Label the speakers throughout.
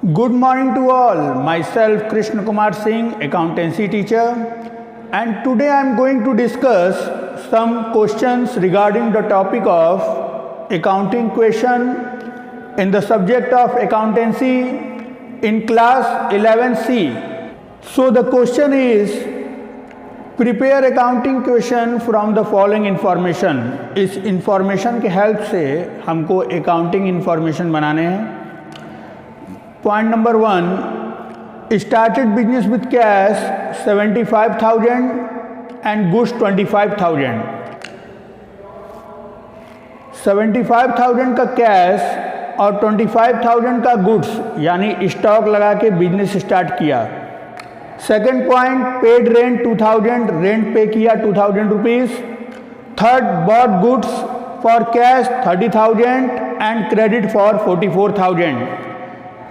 Speaker 1: Good morning to all. Myself Krishna Kumar Singh, accountancy teacher, and today I am going to discuss some questions regarding the topic of accounting question in the subject of accountancy in class 11C. So the question is, prepare accounting question from the following information. इस information के help से हमको accounting information बनाने हैं. Point number 1, started business with cash 75,000 and goods 25,000. 75,000 का cash और 25,000 का goods यानी स्टॉक लगा के बिजनेस स्टार्ट किया. Second point, paid rent 2000, rent पे किया 2000 rupees. Third, bot goods for cash 30,000 and credit for 44,000.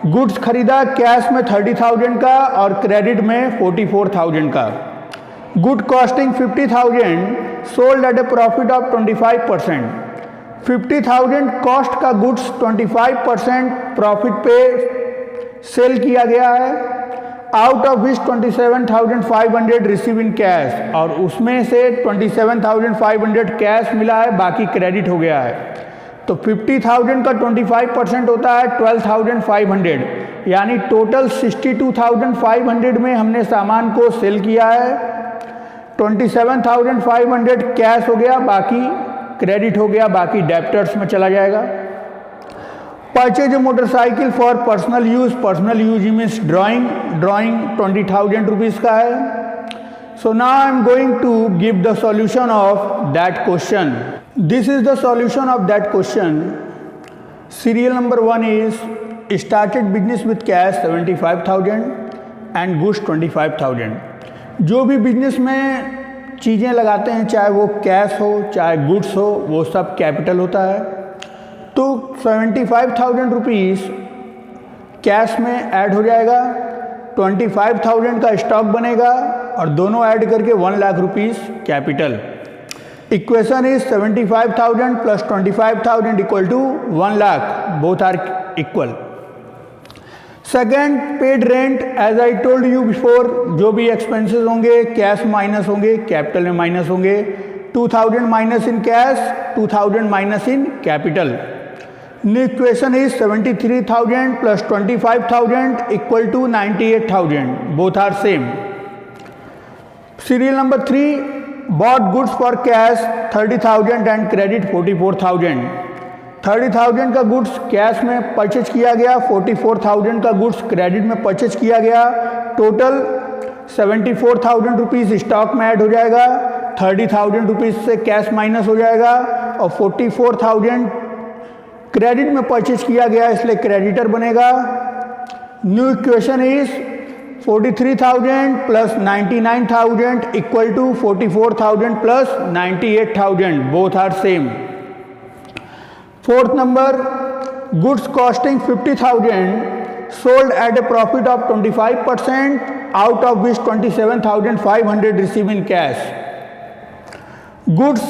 Speaker 1: Goods खरीदा कैश में 30,000 का और क्रेडिट में 44,000 का. Good costing 50,000, sold at a profit of 25%. 50,000 cost का गुड्स 25% प्रॉफिट पे सेल किया गया है. Out of which 27,500 receive in cash, और उसमें से 27,500 कैश मिला है, बाकी क्रेडिट हो गया है. तो 50,000 का 25% होता है 12,500, यानी टोटल 62,500 में हमने सामान को सेल किया है. 27,500 कैश हो गया, बाकी क्रेडिट हो गया, बाकी डेप्टर्स में चला जाएगा. Purchase motorcycle for personal use. Personal use means drawing 20,000 rupees का है. So now I am going to give the solution of that question. This is the solution of that question. Serial number 1 is started business with cash 75,000 and goods 25,000. जो भी business में चीज़ें लगाते हैं, चाहे वो कैश हो चाहे गुड्स हो, वो सब कैपिटल होता है. तो 75,000 रुपीज़ कैश में ऐड हो जाएगा, 25,000 का स्टॉक बनेगा और दोनों ऐड करके 1 lakh rupees capital. Equation is 75,000 plus 25,000 equal to 1 lakh. Both are equal. Second, paid rent. As I told you before, जो भी एक्सपेंसेस होंगे कैश माइनस होंगे, कैपिटल में माइनस होंगे. 2,000 minus in cash, 2,000 minus in capital. New equation is 73,000 plus 25,000 equal to 98,000. Both are same. Serial number 3, bought goods for cash 30,000 and credit 44,000. 30,000 का goods cash में purchase किया गया, 44,000 का goods credit में purchase किया गया. टोटल 74,000 रुपीज़ स्टॉक में add हो जाएगा, 30,000 रुपीज़ से कैश माइनस हो जाएगा और 44,000 क्रेडिट में परचेज किया गया, इसलिए क्रेडिटर बनेगा. New equation is 43,000 plus 99,000 equal to 44,000 plus 98,000. Both are same. Fourth number, goods costing 50,000, sold at a profit of 25%, out of which 27,500 receive in cash. Goods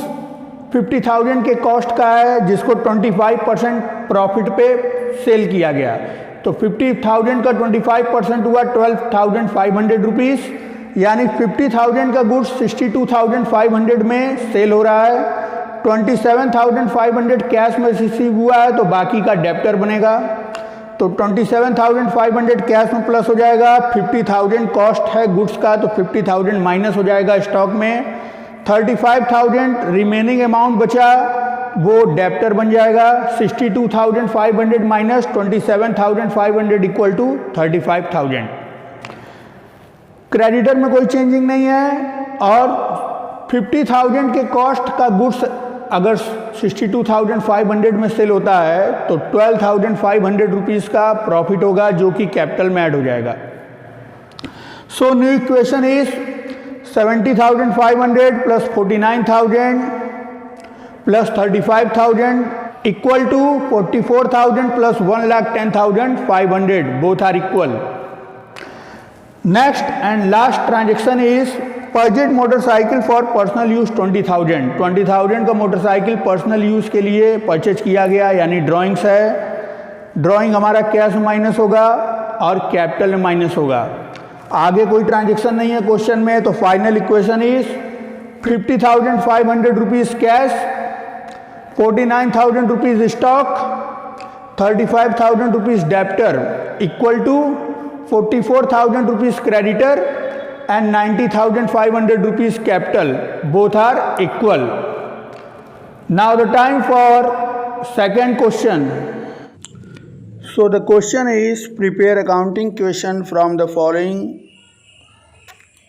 Speaker 1: 50,000 के cost का है, जिसको 25% प्रॉफिट पे सेल किया गया. तो 50,000 का 25% हुआ 12,500 रुपीज़, यानी 50,000 का गुड्स 62,500 में सेल हो रहा है. 27,500 कैश में रिसीव हुआ है, तो बाकी का डेप्टर बनेगा. तो 27,500 कैश में प्लस हो जाएगा. 50,000 कॉस्ट है गुड्स का, तो 50,000 माइनस हो जाएगा स्टॉक में. 35,000 रिमेनिंग अमाउंट बचा, वो डेप्टर बन जाएगा. 62,500 माइनस 27,500 इक्वल टू 35,000. क्रेडिटर में कोई चेंजिंग नहीं है. और 50,000 के कॉस्ट का गुड्स अगर 62,500 में सेल होता है, तो 12,500 रुपीज़ का प्रॉफिट होगा, जो कि कैपिटल में ऐड हो जाएगा. So new equation is 70,500 plus 49,000 plus 35,000 equal to 44,000 plus 1,10,500. Both are equal. Next and last transaction is purchased motorcycle for personal use 20,000. 20,000 का मोटरसाइकिल पर्सनल यूज़ के लिए परचेज किया गया, यानी ड्राइंग्स है. ड्राइंग हमारा कैश माइनस होगा और कैपिटल में माइनस होगा। आगे कोई ट्रांजेक्शन नहीं है क्वेश्चन में, तो final equation is 50,500 rupees cash, 49,000 rupees stock, 35,000 rupees debtor equal to 44,000 rupees creditor and 90,500 rupees capital. Both are equal. Now the time for second question. So the question is, prepare accounting question from the following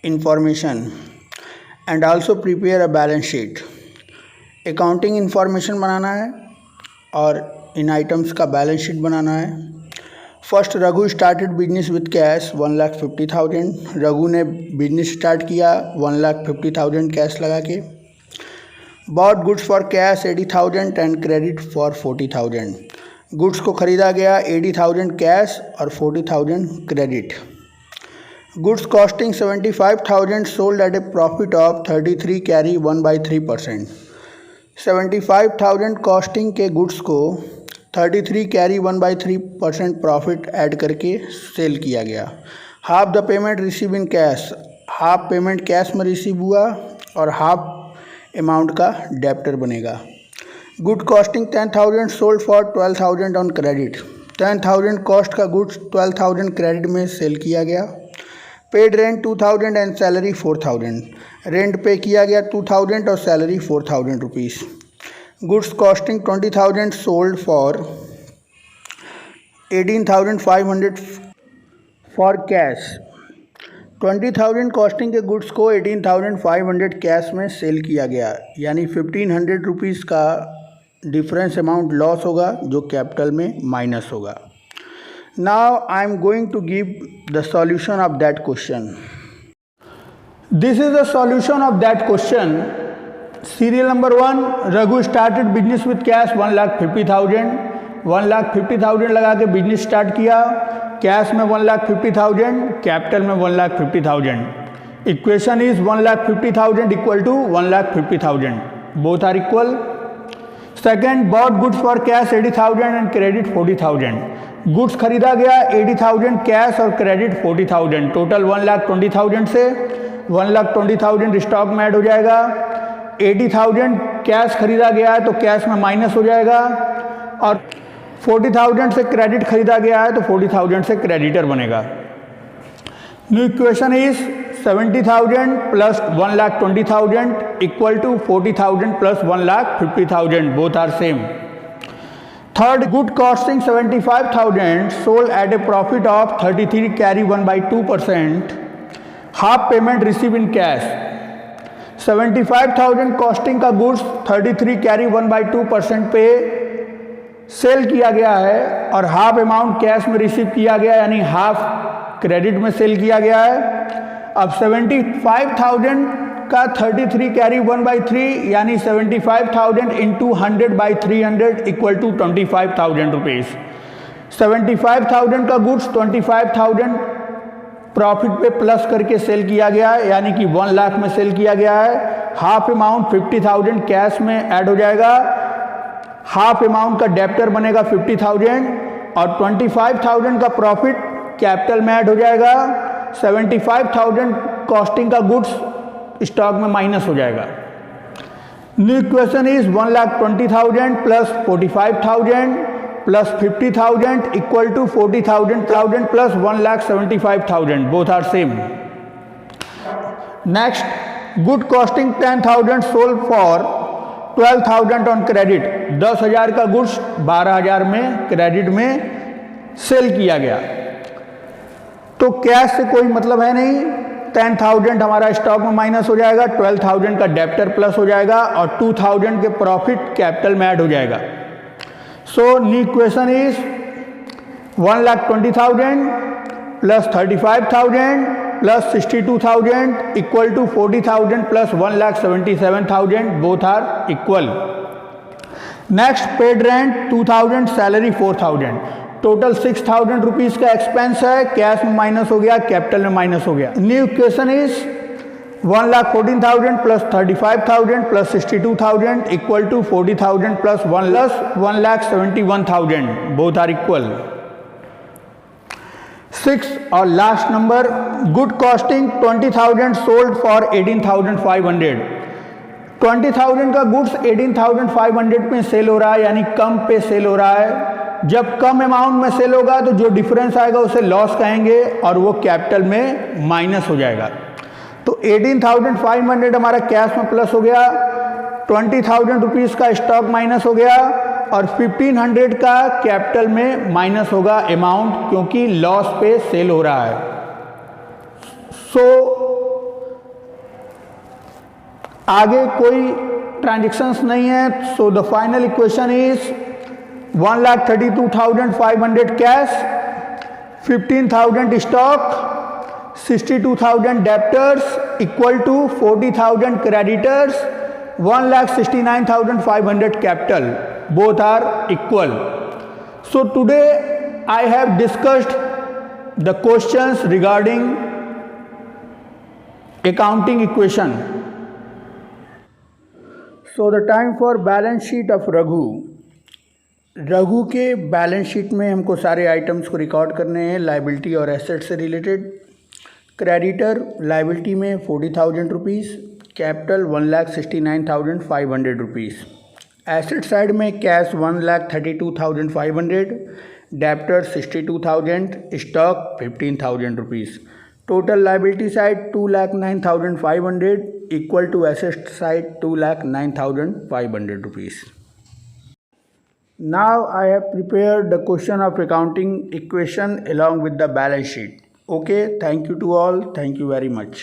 Speaker 1: information and also prepare a balance sheet. Accounting information बनाना है और इन items का balance sheet बनाना है। First, Raghu started business with cash 1,50,000। Raghu ने business start किया 1,50,000 cash लगा के। Bot goods for cash 80,000 and credit for 40,000। Goods को ख़रीदा गया 80,000 कैश और 40,000 credit. Goods costing 75,000 sold at a profit of 33 carry 1/3%। 75,000 costing के गुड्स को 33 कैरी 1/3% प्रॉफिट ऐड करके सेल किया गया। Half the payment receive in cash, half payment cash में रिसीव हुआ और हाफ अमाउंट का डेप्टर बनेगा। Good costing 10,000 sold for 12,000 on credit. 10,000 cost का गुड्स 12,000 क्रेडिट में सेल किया गया। Paid rent 2,000 and salary 4,000। Rent पे किया गया 2,000 और salary 4,000 rupees. Goods costing 20,000 sold for 18,500 for cash. 20,000 costing के गुड्स को 18,500 कैश में सेल किया गया, यानी 1,500 रुपीज़ का डिफरेंस अमाउंट लॉस होगा जो कैपिटल में माइनस होगा। Now I am going to give the solution of that question. This is the solution of that question. Serial number 1, Raghu started business with cash 1,50,000। 1,50,000 लगा के बिजनेस स्टार्ट किया। Cash में 1,50,000, capital में 1,50,000। Equation is 1,50,000 equal to 1,50,000, both are equal. Second, bought goods for cash 80,000 and credit 40,000। Goods खरीदा गया 80,000 cash और credit 40,000, total 1,20,000 से 1,20,000 stock में ऐड हो जाएगा। 80,000 कैश खरीदा गया है तो कैश में माइनस हो जाएगा और 40,000 से क्रेडिट खरीदा गया है तो 40,000 से क्रेडिटर बनेगा। New equation is 70,000 plus 1,20,000 equal to 40,000 plus 1,50,000, both are same. Third, good costing 75,000 sold at a profit of 33 कैरी 1/2%। Half payment receive in cash. 75,000 costing का गुड्स 33 कैरी 1/2% पे सेल किया गया है और हाफ अमाउंट कैश में रिसीव किया गया, यानी हाफ क्रेडिट में सेल किया गया है। अब 75,000 का 33 कैरी 1/3 यानी 75,000 इंटू 100/300 इक्वल टू 25,000 रुपीज़। 75,000 का गुड्स 25,000 प्रॉफिट पे प्लस करके सेल किया गया है, यानी कि 1 लाख में सेल किया गया है। हाफ अमाउंट 50,000 कैश में ऐड हो जाएगा, हाफ अमाउंट का डेप्टर बनेगा 50,000 और 25,000 का प्रॉफिट कैपिटल में ऐड हो जाएगा। 75,000 कॉस्टिंग का गुड्स स्टॉक में माइनस हो जाएगा। New equation is 1,20,000 plus 45,000 plus 50,000 equal to 40,000 plus 1,75,000, both are same. Next, good costing 10,000 sold for 12,000 on credit. 10,000 का गुड्स 12,000 में क्रेडिट में सेल किया गया, तो कैश से कोई मतलब है नहीं। 10,000 हमारा स्टॉक में माइनस हो जाएगा, 12,000 का डेप्टर प्लस हो जाएगा और 2,000 के प्रॉफिट कैपिटल में ऐड हो जाएगा। So new equation is 1,20,000 plus 35,000 plus 62,000 equal to 40,000 plus 1,77,000, both are equal. Next, paid rent 2,000, salary 4,000, total 6,000 rupees का एक्सपेंस है। कैश में माइनस हो गया, कैपिटल में माइनस हो गया। New equation is 1,14,000 plus 35,000 plus 62,000 equal to 40,000 plus 1,71,000, both are equal. 6 और last number, good costing 20,000 sold for 18,500। 20,000 का गुड्स 18,500 में सेल हो रहा है, यानी कम पे सेल हो रहा है। जब कम अमाउंट में सेल होगा तो जो डिफरेंस आएगा उसे लॉस कहेंगे और वो कैपिटल में माइनस हो जाएगा। तो 18,500 हमारा कैश में प्लस हो गया, 20,000 रुपीज़ का स्टॉक माइनस हो गया और 1,500 का कैपिटल में माइनस होगा अमाउंट, क्योंकि लॉस पे सेल हो रहा है। आगे कोई ट्रांजेक्शन्स नहीं है। So the final equation is 1,32,500 cash, 15,000 stock, 62,000 debtors equal to 40,000 creditors, 1,69,500 capital. Both are equal. So today I have discussed the questions regarding accounting equation. So the time for balance sheet of Raghu. Raghu के balance sheet में हमको सारे items को record करने हैं, liability और asset से related. Creditor liability में 40,000 rupees, capital 1,69,500 rupees. Asset side में cash 1,32,500, debtor 62,000, stock 15,000 rupees. Total liability side 2,09,500 equal to asset side 2,09,500 rupees. Now I have prepared the question of accounting equation along with the balance sheet. Okay, thank you to all. Thank you very much.